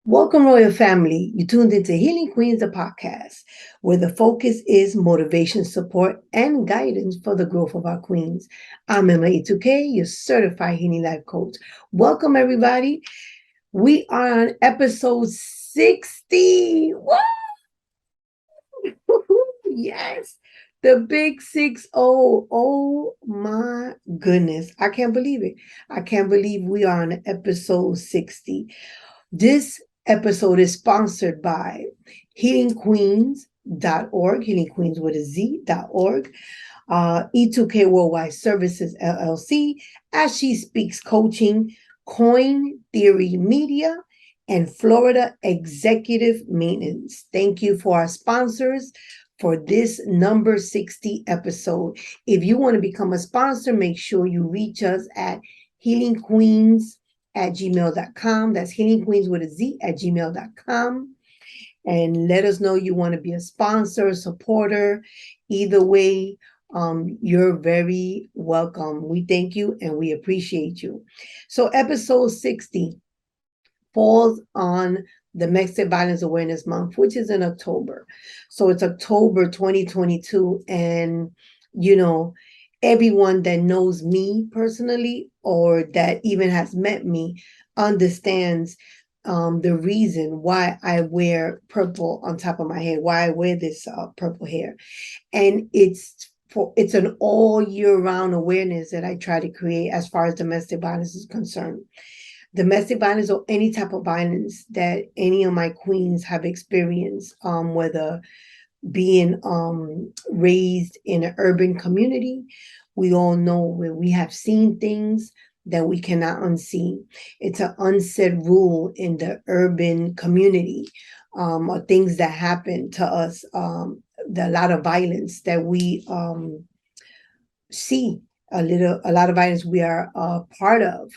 Welcome, Royal Family. You tuned into Healing Queens, the podcast, where the focus is motivation, support, and guidance for the growth of our queens. I'm Emma E2K, your certified healing life coach. Welcome, everybody. We are on episode 60. Woo! Yes, the big 60. Oh my goodness. I can't believe it. I can't believe we are on episode 60. This episode is sponsored by healingqueens.org, Healing Queens with a Z.org, E2K Worldwide Services LLC, As She Speaks Coaching, Coin Theory Media, and Florida Executive Maintenance. Thank you for our sponsors for this number 60 episode. If you want to become a sponsor, make sure you reach us at healingqueens@gmail.com. That's healingqueens with a Z at gmail.com. And let us know you want to be a sponsor, supporter. Either way, you're very welcome. We thank you and we appreciate you. So episode 60 falls on Domestic Violence Awareness Month, which is in October. So it's October 2022. And, everyone that knows me personally or that even has met me understands the reason why I wear purple on top of my hair, why I wear this purple hair. And it's an all year round awareness that I try to create as far as domestic violence is concerned. Domestic violence or any type of violence that any of my queens have experienced, whether being raised in an urban community, we all know where we have seen things that we cannot unsee. It's an unsaid rule in the urban community, or things that happen to us, a lot of violence that we see, a lot of violence we are a part of.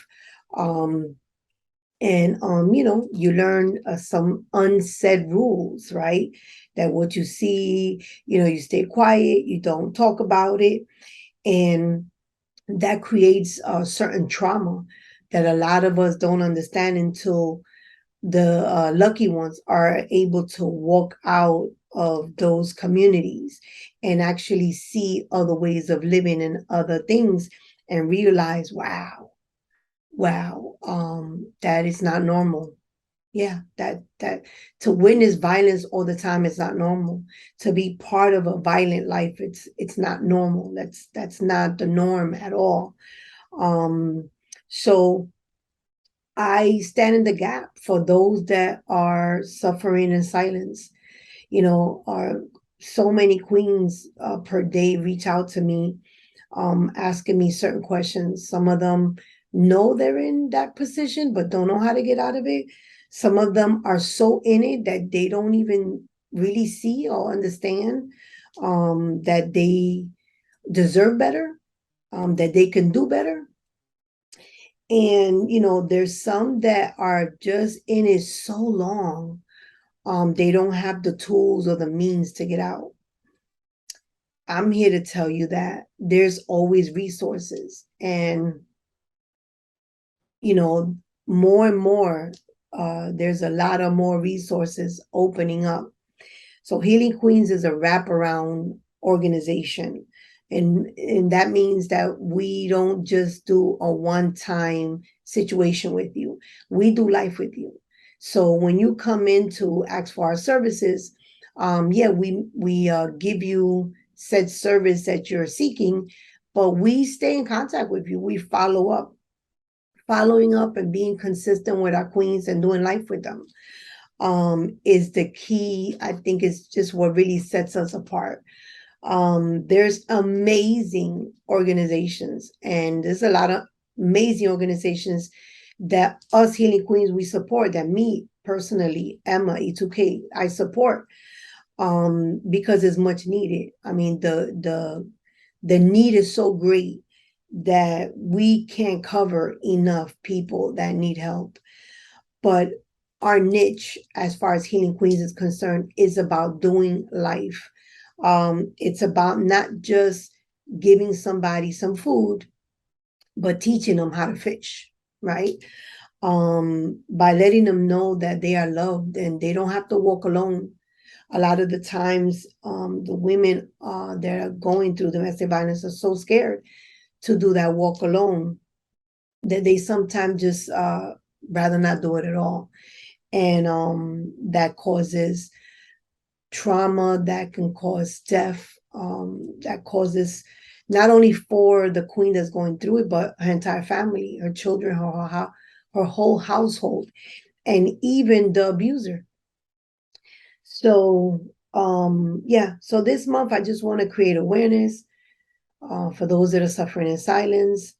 You learn some unsaid rules, right? That what you see, you stay quiet, you don't talk about it. And that creates a certain trauma that a lot of us don't understand until the lucky ones are able to walk out of those communities and actually see other ways of living and other things and realize, wow, that is not normal. Yeah, that to witness violence all the time is not normal. To be part of a violent life, it's not normal. That's not the norm at all. So I stand in the gap for those that are suffering in silence. Are so many queens per day reach out to me, asking me certain questions. Some of them know they're in that position, but don't know how to get out of it. Some of them are so in it that they don't even really see or understand that they deserve better, that they can do better. And, there's some that are just in it so long, they don't have the tools or the means to get out. I'm here to tell you that there's always resources, and more and more, there's a lot of more resources opening up. So Healing Queens is a wraparound organization. And that means that we don't just do a one-time situation with you. We do life with you. So when you come in to ask for our services, we give you said service that you're seeking, but we stay in contact with you. We follow up. Following up and being consistent with our queens and doing life with them is the key. I think it's just what really sets us apart. There's amazing organizations, and there's a lot of amazing organizations that us Healing Queens, we support, that me personally, Emma E2K, I support, because it's much needed. I mean, the need is so great that we can't cover enough people that need help. But our niche, as far as Healing Queens is concerned, is about doing life. It's about not just giving somebody some food, but teaching them how to fish, right? by letting them know that they are loved and they don't have to walk alone. A lot of the times, the women that are going through domestic violence are so scared to do that walk alone that they sometimes just rather not do it at all. And that causes trauma, that can cause death, that causes not only for the queen that's going through it, but her entire family, her children, her whole household, and even the abuser. So yeah, so this month I just want to create awareness for those that are suffering in silence.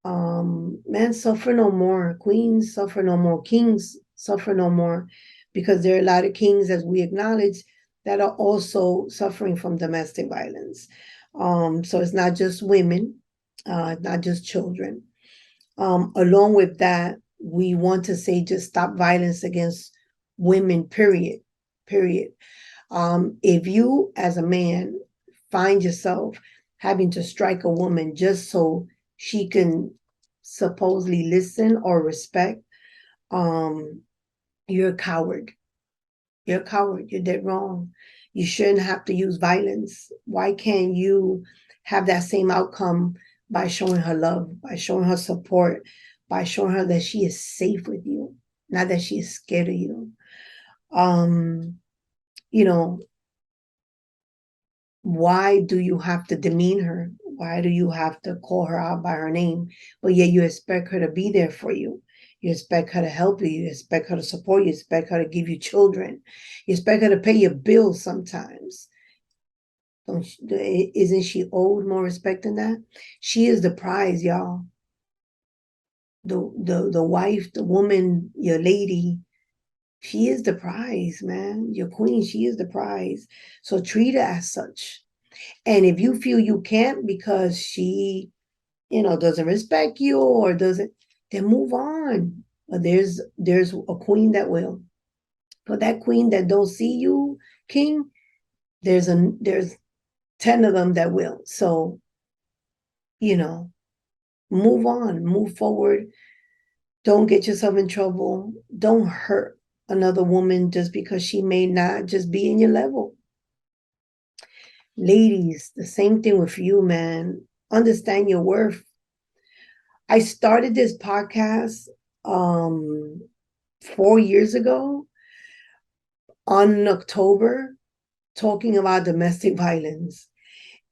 Man, suffer no more. Queens suffer no more. Kings suffer no more, because there are a lot of kings, as we acknowledge, that are also suffering from domestic violence. So it's not just women, not just children. Along with that, we want to say just stop violence against women, period. Period. If you, as a man, find yourself having to strike a woman just so she can supposedly listen or respect, um, you're a coward. You're a coward. You're dead wrong. You shouldn't have to use violence. Why can't you have that same outcome by showing her love, by showing her support, by showing her that she is safe with you, not that she is scared of you? Um, you know, why do you have to demean her? Why do you have to call her out by her name? But yet you expect her to be there for you. You expect her to help you. You expect her to support you. You expect her to give you children. You expect her to pay your bills sometimes. Isn't she owed more respect than that? She is the prize, y'all. The wife, the woman, your lady, she is the prize, man. Your queen, she is the prize. So treat her as such. And if you feel you can't because she, doesn't respect you or doesn't, then move on. But there's a queen that will. For that queen that don't see you, king, there's 10 of them that will. So, you know, move on, move forward. Don't get yourself in trouble. Don't hurt another woman just because she may not just be in your level. Ladies, the same thing with you, man. Understand your worth. I started this podcast 4 years ago on October, talking about domestic violence.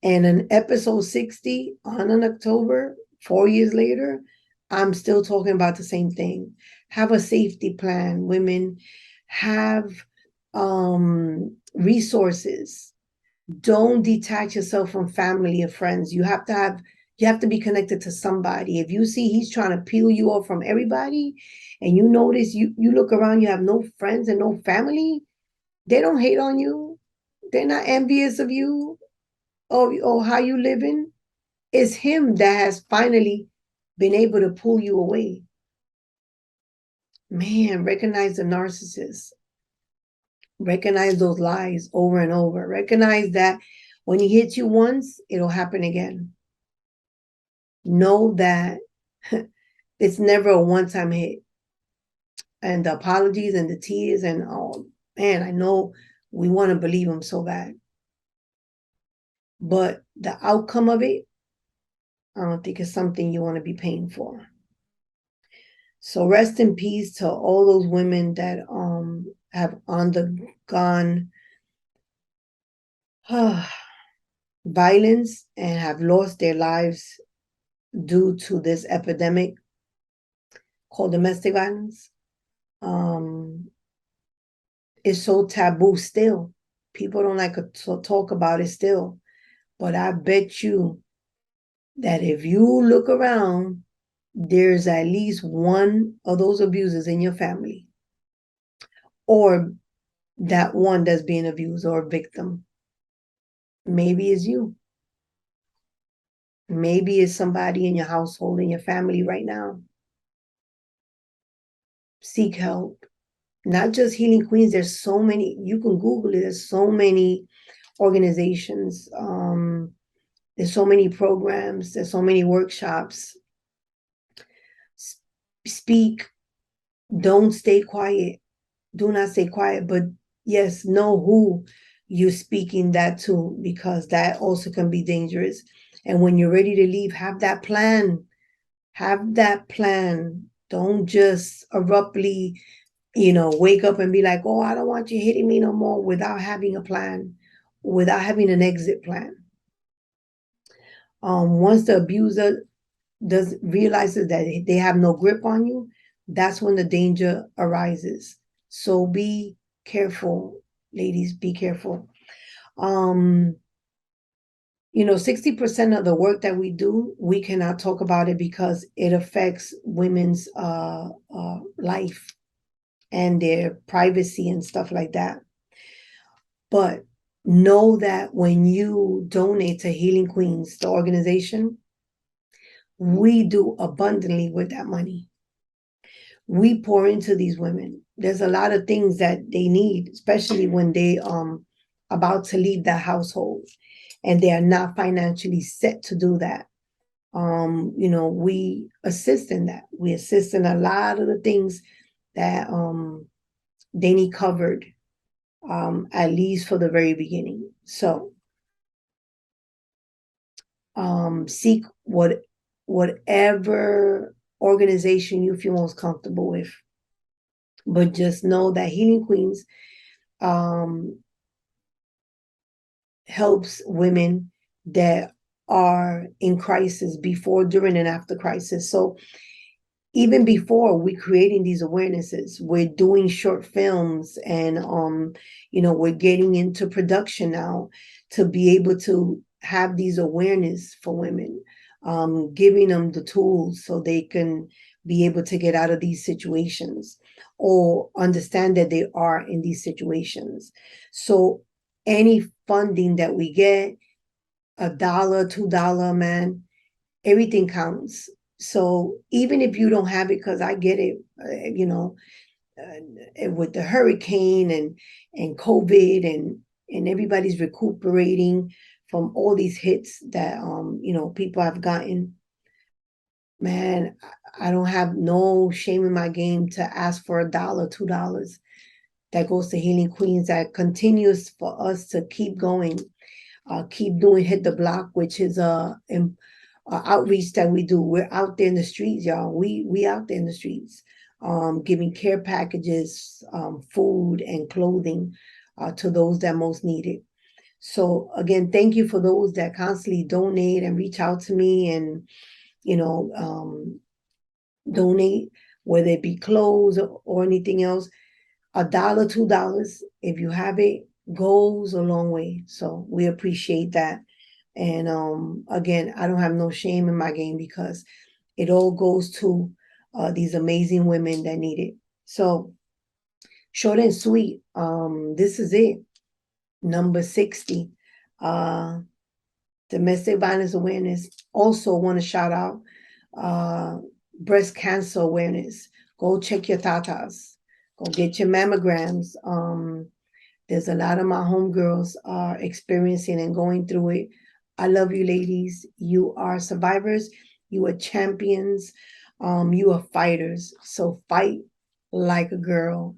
And in episode 60 on an October, 4 years later, I'm still talking about the same thing. Have a safety plan, women. Have resources. Don't detach yourself from family or friends. You have to be connected to somebody. If you see he's trying to peel you off from everybody, and you notice you look around, you have no friends and no family, they don't hate on you. They're not envious of you or how you living. It's him that has finally been able to pull you away. Man, recognize the narcissist. Recognize those lies over and over. Recognize that when he hits you once, it'll happen again. Know that it's never a one-time hit. And the apologies and the tears and oh man, I know we want to believe him so bad. But the outcome of it, I don't think it's something you want to be paying for. So rest in peace to all those women that have undergone violence and have lost their lives due to this epidemic called domestic violence. It's so taboo still. People don't like to talk about it still. But I bet you that if you look around, there's at least one of those abusers in your family, or that one that's being abused or a victim. Maybe it's you. Maybe it's somebody in your household, in your family right now. Seek help. Not just Healing Queens. There's so many. You can Google it. There's so many organizations. There's so many programs. There's so many workshops. Speak. don't stay quiet. Do not stay quiet, but yes, know who you're speaking that to, because that also can be dangerous. And when you're ready to leave, have that plan. Have that plan. Don't just abruptly, wake up and be like, oh, I don't want you hitting me no more, without having a plan, without having an exit plan. Once the abuser does realizes that they have no grip on you, that's when the danger arises. So be careful, ladies, be careful. 60% of the work that we do, we cannot talk about it because it affects women's life and their privacy and stuff like that. But know that when you donate to Healing Queens, the organization, we do abundantly with that money. We pour into these women. There's a lot of things that they need, especially when they about to leave the household and they are not financially set to do that. We assist in that. We assist in a lot of the things that they need covered, at least for the very beginning. So seek whatever organization you feel most comfortable with. But just know that Healing Queens helps women that are in crisis before, during, and after crisis. So even before we creating these awarenesses, we're doing short films and we're getting into production now to be able to have these awareness for women, giving them the tools so they can be able to get out of these situations or understand that they are in these situations. So any funding that we get, $1, $2, man, everything counts. So even if you don't have it, because I get it, with the hurricane and COVID and everybody's recuperating from all these hits that people have gotten. Man, I don't have no shame in my game to ask for $1, $2 that goes to Healing Queens, that continues for us to keep going, keep doing Hit the Block, which is outreach that we do. We're out there in the streets, y'all. We out there in the streets, giving care packages, food and clothing to those that most need it. So again, thank you for those that constantly donate and reach out to me and donate, whether it be clothes or anything else. $1, $2, if you have it, goes a long way. So we appreciate that. And again, I don't have no shame in my game because it all goes to these amazing women that need it. So short and sweet, this is it. Number 60, domestic violence awareness. Also want to shout out breast cancer awareness. Go check your tatas. Go get your mammograms. There's a lot of my homegirls are experiencing and going through it. I love you, ladies. You are survivors. You are champions. You are fighters. So fight like a girl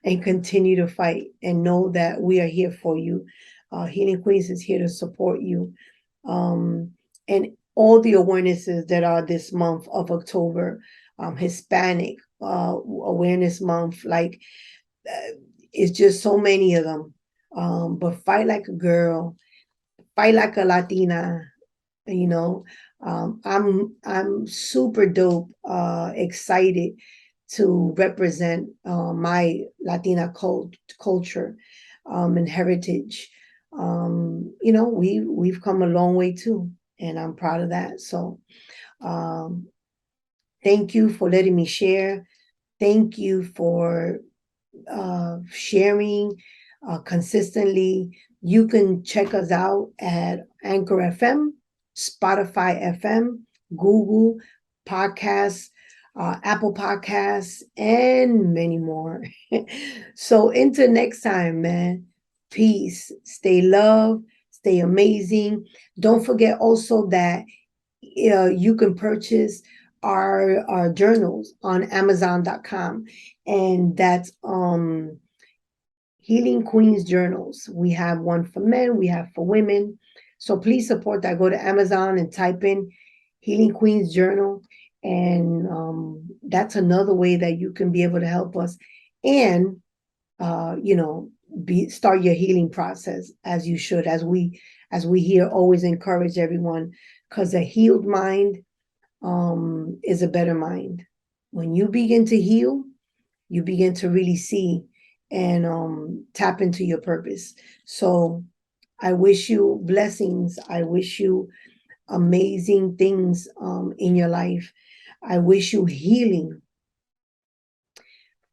and continue to fight and know that we are here for you. Healing Queens is here to support you. And all the awarenesses that are this month of October, Hispanic Awareness Month, like it's just so many of them. But fight like a girl, fight like a Latina. I'm super dope, excited to represent my Latina culture and heritage. We've come a long way too, and I'm proud of that. So thank you for letting me share. Thank you for sharing consistently. You can check us out at Anchor FM, Spotify FM, Google Podcasts, Apple Podcasts, and many more. So until next time, man, peace. Stay loved, stay amazing. Don't forget also that you can purchase our journals on Amazon.com, and that's Healing Queenz journals. We have one for men, we have for women. So please support that. Go to Amazon and type in Healing Queenz journal, and that's another way that you can be able to help us and start your healing process as you should, as we here always encourage everyone, because a healed mind is a better mind. When you begin to heal, you begin to really see and tap into your purpose. So I wish you blessings. I wish you amazing things in your life. I wish you healing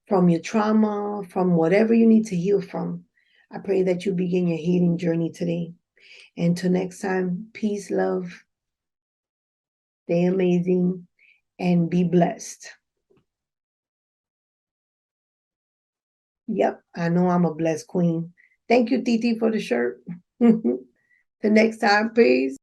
from your trauma, from whatever you need to heal from. I pray that you begin your healing journey today. Until next time, peace, love, stay amazing, and be blessed. Yep, I know I'm a blessed queen. Thank you, Titi, for the shirt. The next time, peace.